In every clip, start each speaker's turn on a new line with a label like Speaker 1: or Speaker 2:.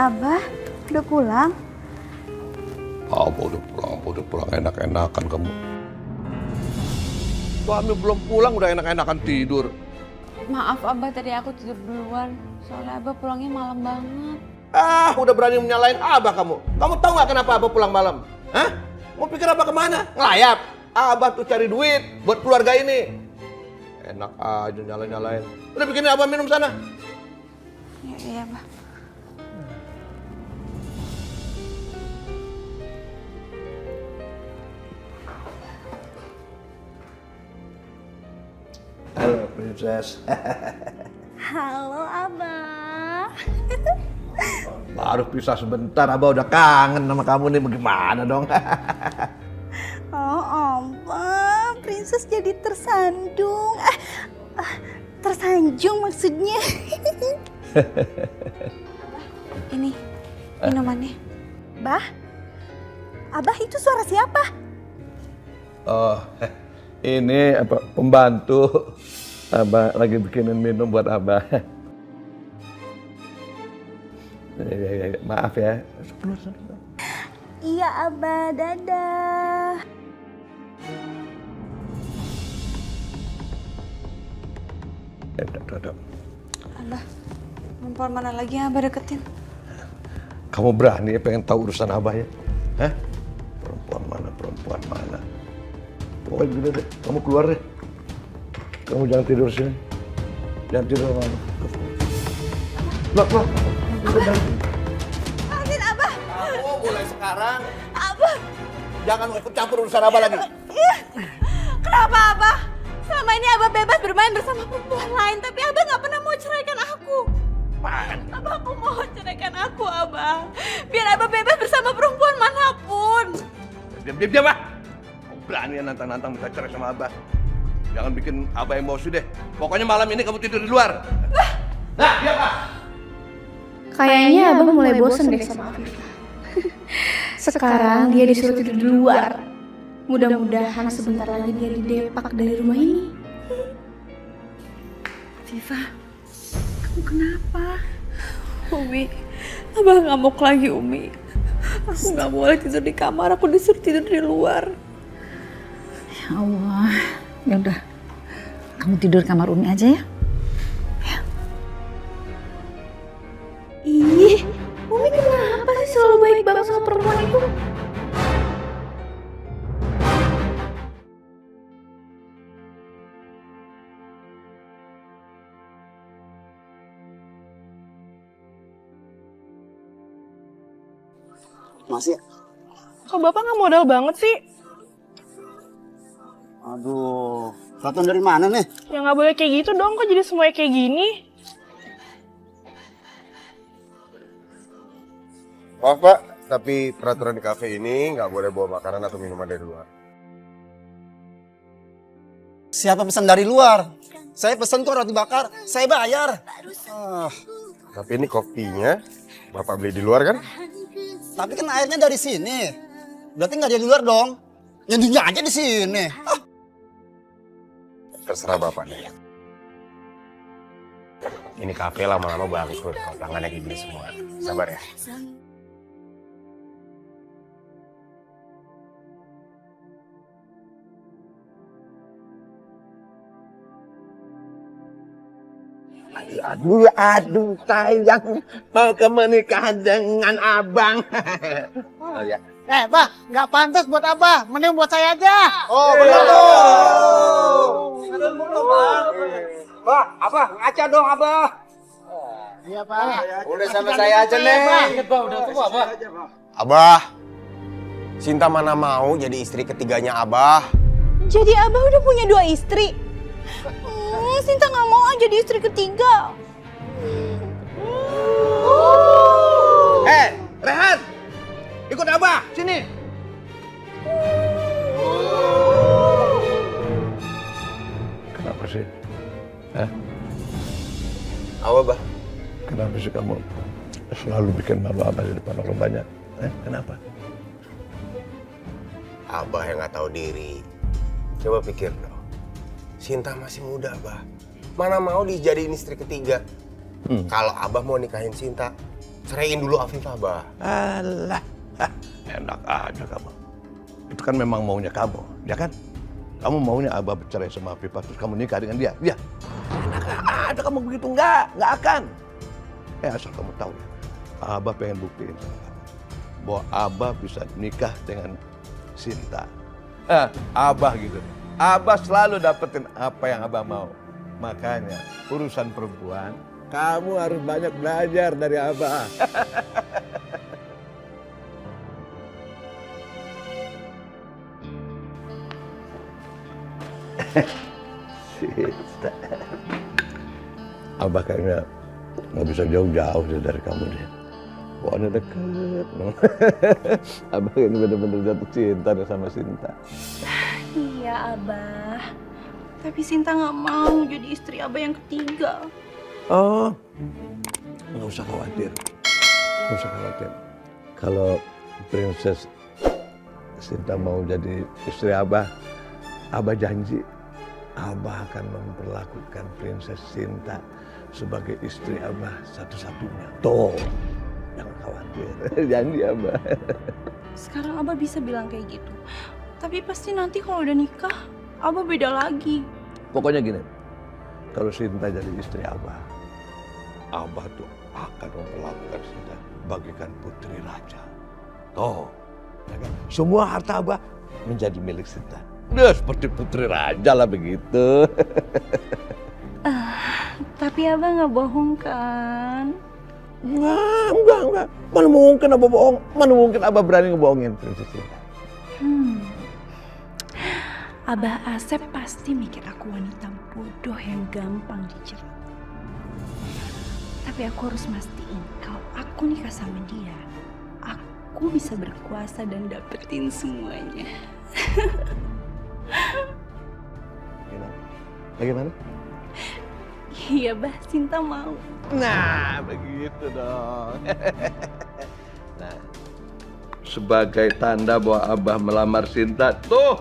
Speaker 1: Abah, udah pulang?
Speaker 2: Abah udah pulang enak-enakan kamu. Suami belum pulang udah enak-enakan tidur.
Speaker 3: Maaf Abah, tadi aku tidur duluan. Soalnya Abah pulangnya malam banget.
Speaker 2: Ah, udah berani menyalain Abah kamu. Kamu tahu nggak kenapa Abah pulang malam? Hah? Mau pikir Abah kemana? Ngelayap. Abah tuh cari duit buat keluarga ini. Enak aja nyalain-nyalain. Udah bikin Abah minum sana.
Speaker 3: Iya Abah.
Speaker 2: Halo, Princess.
Speaker 1: Halo Abah.
Speaker 2: Baru pisah sebentar, Abah udah kangen sama kamu nih. Bagaimana dong?
Speaker 1: Oh Abah, Princess jadi tersandung. Tersanjung maksudnya.
Speaker 3: Ini minumannya.
Speaker 1: Bah, Abah itu suara siapa?
Speaker 2: Oh, ini apa pembantu. Abah lagi bikinin minum buat Abah. Ya, maaf ya.
Speaker 1: Iya Abah, dadah.
Speaker 3: Abah, perempuan mana lagi yang Abah deketin?
Speaker 2: Kamu berani ya pengen tahu urusan Abah ya? Hah? Perempuan mana? Pokoknya gini deh, kamu keluar deh. Kamu jangan tidur sini. Jangan tidur sama Keluar.
Speaker 1: Maafin Abah.
Speaker 2: Kamu mulai sekarang
Speaker 1: Abah.
Speaker 2: jangan ikut campur urusan Abah lagi.
Speaker 3: Kenapa Abah? Selama ini Abah bebas bermain bersama perempuan lain, tapi Abah nggak pernah mau ceraikan aku. Abah, aku mohon ceraikan aku, Abah. Biar Abah bebas bersama perempuan manapun.
Speaker 2: Diam, Abah. Kamu berani ya nantang-nantang minta cerai sama Abah. Jangan bikin Abah emosi deh. Pokoknya malam ini kamu tidur di luar. Nah, diam, Pak.
Speaker 4: Kayaknya Abah mulai bosen deh sama Afifah. Sekarang dia disuruh tidur di luar. Mudah-mudahan sebentar lagi dia didepak dari rumah ini.
Speaker 3: Afifah, kamu kenapa? Umi, Abah ngamuk lagi, Umi. Aku nggak boleh tidur di kamar, aku disuruh tidur di luar.
Speaker 5: Ya Allah, ya udah, kamu tidur kamar Umi aja ya.
Speaker 4: Ih, Umi kenapa sih selalu baik banget sama perempuan itu?
Speaker 6: Masih?
Speaker 7: Kok Bapak nggak modal banget sih?
Speaker 6: Aduh, peraturan dari mana nih?
Speaker 7: Ya nggak boleh kayak gitu dong, kok jadi semuanya kayak gini?
Speaker 8: Maaf Pak, tapi peraturan di kafe ini nggak boleh bawa makanan atau minuman dari luar.
Speaker 6: Siapa pesan dari luar? Saya pesan kok roti bakar, saya bayar.
Speaker 8: Tapi ini kopinya Bapak beli di luar kan?
Speaker 6: Tapi kan airnya dari sini. Berarti nggak dari luar dong. Nyanyinya aja di sini.
Speaker 8: Terserah Bapak deh. Ini kafe lama-lama bangkrut kalau tangannya iblis semua. Sabar ya.
Speaker 2: Aduh, sayang. Mau ke menikah dengan abang. Oh ya.
Speaker 9: Bah, nggak pantas buat Abah. Mending buat saya aja.
Speaker 6: Oh, benar dong.
Speaker 9: Bah, Abah, ngaca dong, Abah. Iya, Pak.
Speaker 8: Udah sama saya aja, Neng.
Speaker 9: Udah tua, Abah.
Speaker 8: Abah, Sinta mana mau jadi istri ketiganya Abah?
Speaker 1: Jadi Abah udah punya 2 istri? Sinta nggak mau jadi istri ketiga.
Speaker 2: Rehan! Ikut Abah, sini. Kenapa sih?
Speaker 8: Apa, Bah?
Speaker 2: Kenapa sih kamu selalu bikin malu Abah di depan orang banyak? Kenapa?
Speaker 8: Abah yang nggak tahu diri. Coba pikir dong. Sinta masih muda, Abah. Mana mau dijadiin istri ketiga? Kalau Abah mau nikahin Sinta, ceraiin dulu Afifah, Abah.
Speaker 2: Alah, enak aja kamu. Itu kan memang maunya kamu, ya kan? Kamu maunya Abah bercerai sama Afifah terus kamu nikah dengan dia, ya? Enak aja kamu begitu, nggak akan. Asal kamu tahu ya, Abah pengen buktiin sama kamu bahwa Abah bisa nikah dengan Sinta. Abah gitu. Abah selalu dapetin apa yang Abah mau. Makanya urusan perempuan, kamu harus banyak belajar dari Abah. Sinta. Abah kayaknya nggak bisa jauh-jauh dari kamu deh. Pokoknya deket. Abah ini bener-bener jatuh cinta deh sama Sinta.
Speaker 1: Iya, Abah. Tapi Sinta nggak mau jadi istri Abah yang ketiga.
Speaker 2: Oh, nggak usah khawatir. Nggak usah khawatir. Kalau Princess Sinta mau jadi istri Abah, Abah janji Abah akan memperlakukan Princess Sinta sebagai istri Abah satu-satunya. Tuh, jangan khawatir. Janji Abah.
Speaker 1: Sekarang Abah bisa bilang kayak gitu. Tapi pasti nanti kalau udah nikah, Abah beda lagi.
Speaker 2: Pokoknya gini, kalau Sinta jadi istri Abah, Abah tuh akan memperlakukan Sinta bagikan putri raja. Tuh, ya kan? Semua harta Abah menjadi milik Sinta. Udah seperti putri raja lah begitu.
Speaker 1: Tapi Abah nggak bohong kan?
Speaker 2: Enggak. Mana mungkin Abah bohong? Mana mungkin Abah berani ngebohongin Princess Sinta?
Speaker 1: Abah Asep pasti mikir aku wanita bodoh yang gampang dijerat. Tapi aku harus mastiin kalau aku nikah sama dia, aku bisa berkuasa dan dapetin semuanya.
Speaker 2: Bagaimana?
Speaker 1: Iya, Bah, Sinta mau.
Speaker 2: Nah, begitu dong. Nah, sebagai tanda bahwa Abah melamar Sinta, tuh,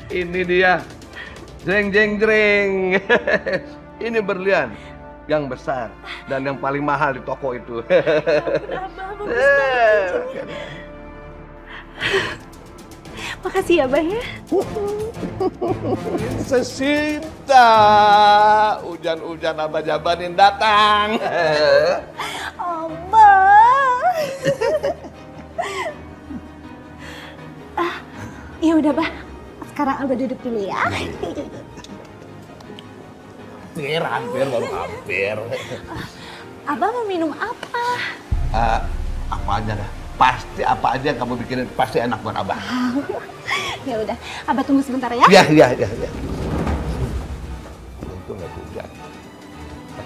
Speaker 2: ini dia. Jreng, jreng, jreng. Ini berlian yang besar dan yang paling mahal di toko itu.
Speaker 1: Abah, bagus banget. Makasih ya, Bah ya.
Speaker 2: Sinta, hujan-hujan Abah jabanin datang.
Speaker 1: Abah. Ya udah, Bah. Sekarang Abah duduk dulu ya.
Speaker 2: Hampir, baru hampir.
Speaker 1: Abah mau minum apa?
Speaker 2: Apa aja dah. Pasti apa aja yang kamu bikinin pasti enak buat Abah.
Speaker 1: Ya udah, Abah tunggu sebentar ya.
Speaker 2: Iya. Untung nggak hujan.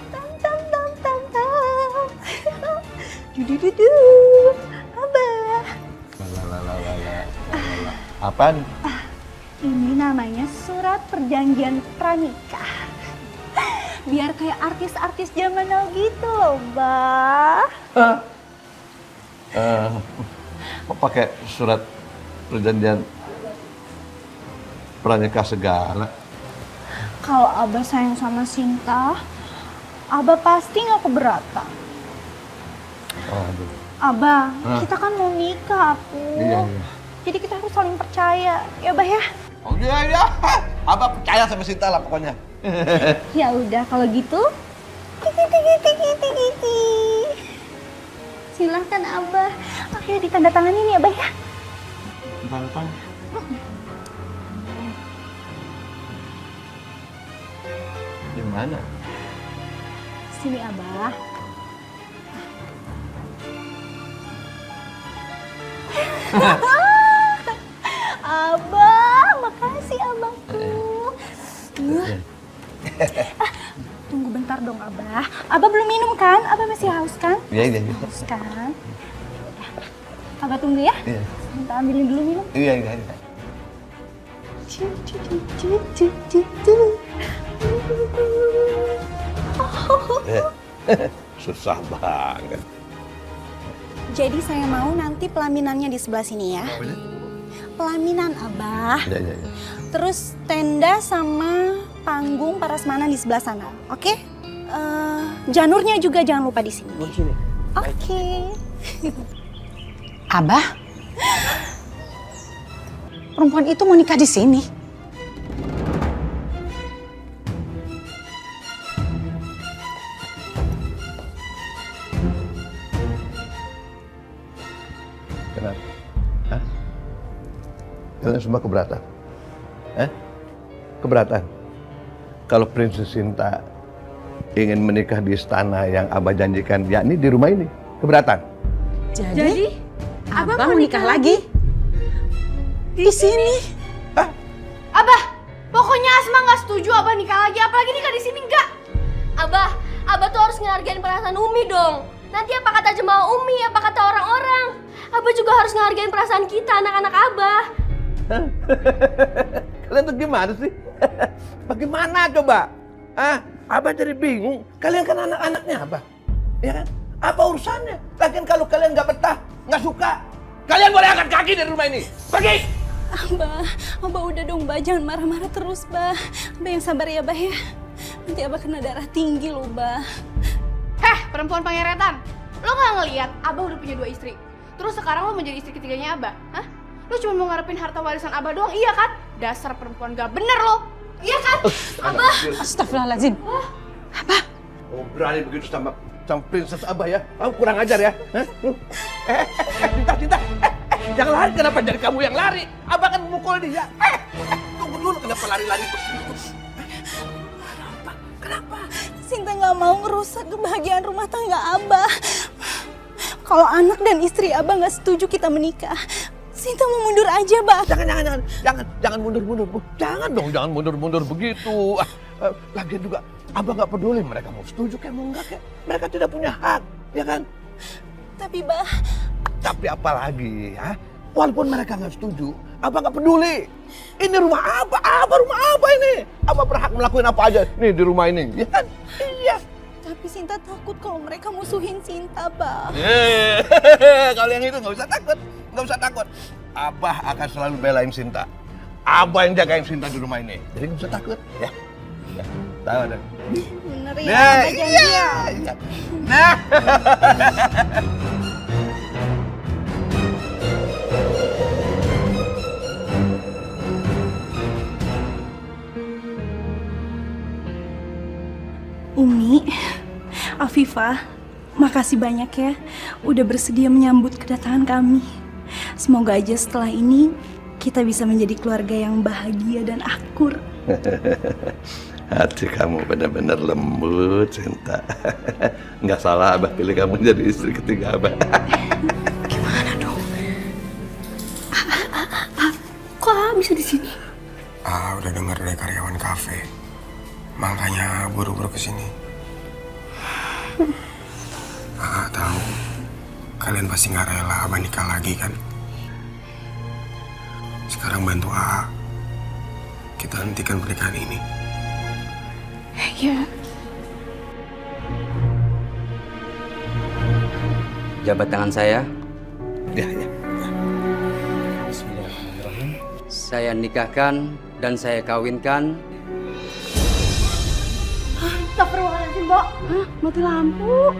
Speaker 1: Tam. Dudu. Abah.
Speaker 2: Apaan?
Speaker 1: Ini namanya surat perjanjian pranikah. Biar kayak artis-artis zaman now gitu loh, Bah.
Speaker 2: Kok pakai surat perjanjian pranikah segala?
Speaker 1: Kalau Abah sayang sama Sinta, Abah pasti nggak keberatan.
Speaker 2: Aduh.
Speaker 1: Abah, kita kan mau nikah, aku.
Speaker 2: Iya.
Speaker 1: Jadi kita harus saling percaya, ya Bah ya.
Speaker 2: Oh iya. Abah percaya sama Sinta lah pokoknya.
Speaker 1: Ya udah kalau gitu. Silahkan Abah. Akhirnya ditandatanganin ya Bah ya.
Speaker 2: Tantang. Gimana?
Speaker 1: Sini Abah. Abah, makasih Abahku. Tunggu bentar dong Abah. Abah belum minum kan? Abah masih haus kan?
Speaker 2: Iya.
Speaker 1: Haus kan? Abah tunggu ya.
Speaker 2: Iya.
Speaker 1: Minta ambilin dulu minum.
Speaker 2: Iya. Susah banget.
Speaker 1: Jadi saya mau nanti pelaminannya di sebelah sini ya. Pelaminan Abah.
Speaker 2: Iya.
Speaker 1: Terus tenda sama panggung prasmanan di sebelah sana. Oke? Janurnya juga jangan lupa di sini.
Speaker 2: Di sini.
Speaker 3: Oke.
Speaker 5: Abah? Perempuan itu mau nikah di sini?
Speaker 2: Kenapa? Hah? Kalian semua keberatan? Keberatan? Kalau Princess Sinta ingin menikah di istana yang Abah janjikan, yakni di rumah ini, keberatan?
Speaker 3: Jadi
Speaker 5: Abah mau nikah lagi? Di sini?
Speaker 2: Hah?
Speaker 3: Abah, pokoknya Asma nggak setuju Abah nikah lagi, apalagi nikah di sini enggak. Abah tuh harus ngehargain perasaan Umi dong. Nanti apa kata jemaah Umi, apa kata orang-orang. Abah juga harus ngehargain perasaan kita, anak-anak Abah.
Speaker 2: Kalian tuh gimana sih? Bagaimana coba? Abah jadi bingung. Kalian kan anak-anaknya Abah, ya kan? Apa urusannya? Lagian kalau kalian nggak betah, nggak suka, kalian boleh angkat kaki dari rumah ini. Pergi!
Speaker 1: Abah udah dong, Bah. Jangan marah-marah terus, Bah. Abah yang sabar ya, Bah ya. Nanti Abah kena darah tinggi loh, Bah.
Speaker 3: Perempuan pangeretan, lo nggak ngelihat Abah udah punya 2 istri. Terus sekarang lo menjadi istri ketiganya Abah, hah? Lo cuma mau ngarepin harta warisan Abah doang, iya kan? Dasar perempuan gak bener lo, iya kan? Abah!
Speaker 5: Astagfirullahaladzim. Abah?
Speaker 2: Oh, berani begitu sama princess Abah ya? Kamu kurang ajar ya? Cinta. Jangan lari, kenapa jadi kamu yang lari? Abah kan memukul dia. Tunggu dulu, kenapa lari-lari? Kenapa?
Speaker 1: Sinta nggak mau ngerusak kebahagiaan rumah tangga Abah. Kalau anak dan istri Abah nggak setuju kita menikah, Sinta mau mundur aja, Bah.
Speaker 2: Jangan mundur. Jangan mundur begitu. Lagian juga Abah nggak peduli mereka mau setuju kayak mau enggak kayak. Mereka tidak punya hak, ya kan?
Speaker 1: Tapi, Bah.
Speaker 2: Tapi apa lagi, ya? Walaupun mereka nggak setuju, Abah nggak peduli. Ini rumah Abah rumah Abah ini. Abah berhak melakukan apa aja nih di rumah ini, ya kan? Iya.
Speaker 1: Tapi Sinta takut kalau mereka musuhin Sinta, Bah.
Speaker 2: Kalau yang itu nggak usah takut. Abah akan selalu belain Sinta. Abah yang jagain Sinta di rumah ini. Jadi nggak usah takut, ya. Tahu ada.
Speaker 1: Bener ya, Abah janji ya.
Speaker 2: Iya. Nah.
Speaker 1: Umi, Afifah, makasih banyak ya udah bersedia menyambut kedatangan kami. Semoga aja setelah ini kita bisa menjadi keluarga yang bahagia dan akur.
Speaker 2: Hati kamu benar-benar lembut, Sinta. Nggak salah Abah pilih kamu jadi istri ketiga Abah.
Speaker 1: Gimana dong? Kok bisa di sini?
Speaker 8: Udah dengar dari karyawan kafe. Makanya buru-buru kesini. Tahu kalian pasti nggak rela Abah nikah lagi kan? Sekarang bantu kita hentikan pernikahan ini.
Speaker 1: Ya.
Speaker 9: Jabat tangan saya.
Speaker 2: Ya.
Speaker 9: Bismillahirrahmanirrahim. Saya nikahkan dan saya kawinkan.
Speaker 3: Astagfirullahaladzim, Mbok.
Speaker 1: Mati lampu.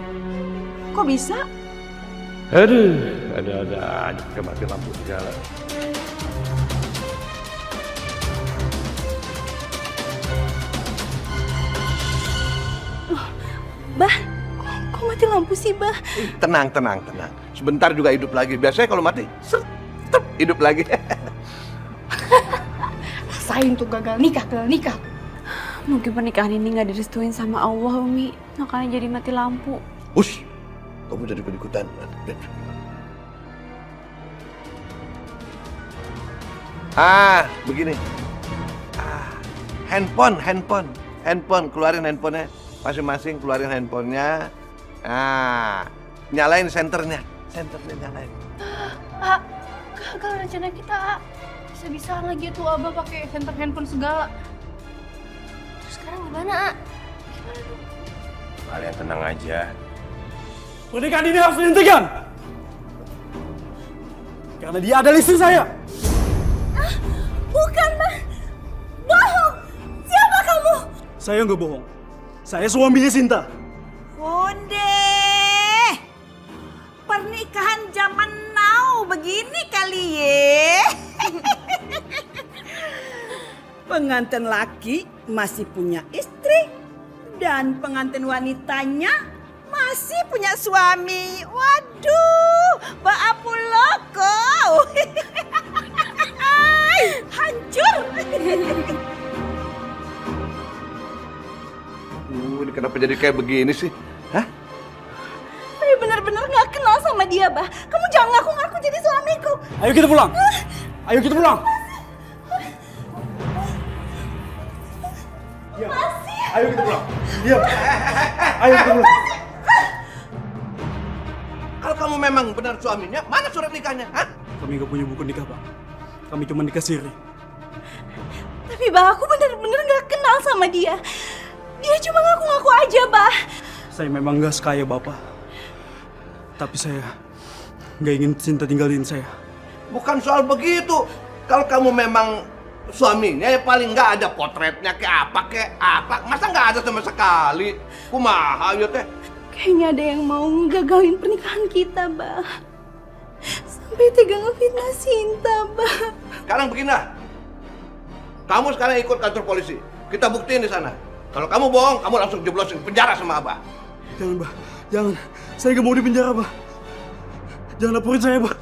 Speaker 1: Kok bisa?
Speaker 2: Aduh, ada aja pakai mati lampu segala.
Speaker 1: Bah, kok mati lampu sih, Bah?
Speaker 2: Tenang. Sebentar juga hidup lagi. Biasanya kalau mati, hidup lagi.
Speaker 3: Rasain tuh gagal nikah. Mungkin pernikahan ini nggak direstuin sama Allah, Umi. Makanya jadi mati lampu.
Speaker 2: Ush, kamu jadi ikut-ikutan. Begini. Handphone, keluarin handphonenya. Masing-masing keluarin handphonenya. Nyalain senternya nyalain.
Speaker 3: Gagal rencana kita. Bisa-bisa lagi tuh Abah pakai center handphone segala. Terus sekarang gimana, Gimana dong?
Speaker 8: Kalian tenang aja.
Speaker 6: Pernikahan ini harus dihentikan. Karena dia adalah istri saya.
Speaker 3: Bukan, Bah. Bohong. Siapa kamu?
Speaker 6: Saya nggak bohong. Saya suaminya Sinta.
Speaker 3: Onde. pernikahan zaman now begini kali ya. Pengantin laki masih punya istri dan pengantin wanitanya masih punya suami. Waduh, Mbak Apuloko. Hancur.
Speaker 2: Ini kenapa jadi kayak begini sih? Hah?
Speaker 1: Saya benar-benar nggak kenal sama dia, Bah. Kamu jangan ngaku-ngaku jadi suamiku.
Speaker 6: Ayo kita pulang. Ayo kita pulang. Ayo kita pulang. Iya. Ayo kita pulang.
Speaker 2: Kalau kamu memang benar suaminya, mana surat nikahnya? Hah?
Speaker 6: Kami nggak punya buku nikah, Pak. Kami cuma dikasih.
Speaker 1: Tapi Bah, aku benar-benar nggak kenal sama dia. Dia cuma ngaku-ngaku aja, Bah.
Speaker 6: Saya memang nggak sekaya Bapak. Tapi saya nggak ingin Sinta tinggalin saya.
Speaker 2: Bukan soal begitu. Kalau kamu memang suaminya, ya paling nggak ada potretnya kayak apa. Masa nggak ada sama sekali? Kumaha ya teh?
Speaker 1: Kayaknya ada yang mau gagalin pernikahan kita, Bah. Sampai tega ngefitnah Sinta, Bah.
Speaker 2: Sekarang begini dah. Kamu sekarang ikut kantor polisi. Kita buktiin di sana. Kalau kamu bohong, kamu langsung jeblosin penjara sama Abah.
Speaker 6: Jangan, Bah. Jangan. Saya nggak mau di penjara, Bah. Jangan laporin saya, Bah.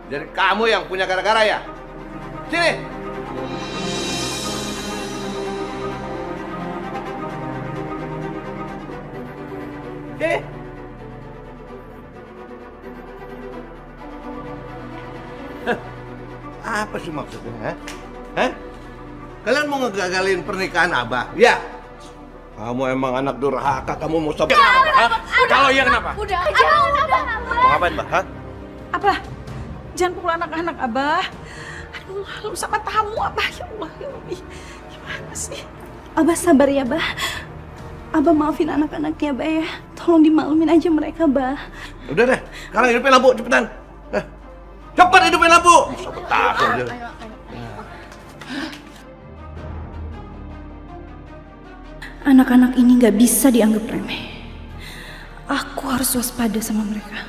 Speaker 2: Jadi kamu yang punya gara-gara ya? Sini. Sini. Apa sih maksudnya? Hah? Kalian mau ngegagalin pernikahan Abah? Ya. Kamu emang anak durhaka, kamu mau sobat.
Speaker 8: Kalau iya kenapa?
Speaker 3: Udah aja, udah.
Speaker 8: Mau ngapain, Mbak? Hah?
Speaker 5: Abah, jangan pukul anak-anak, Abah. Aduh, malu sama tamu, Abah. Ya Allah, ya Rabbi. Gimana sih?
Speaker 1: Abah sabar ya, Bah. Abah maafin anak-anaknya, Bah ya. Tolong dimaklumin aja mereka, Bah.
Speaker 2: Udah deh, sekarang hidupin lampu, cepetan. Cepat hidupin lampu. Sebentar aja.
Speaker 1: Anak-anak ini nggak bisa dianggap remeh. Aku harus waspada sama mereka.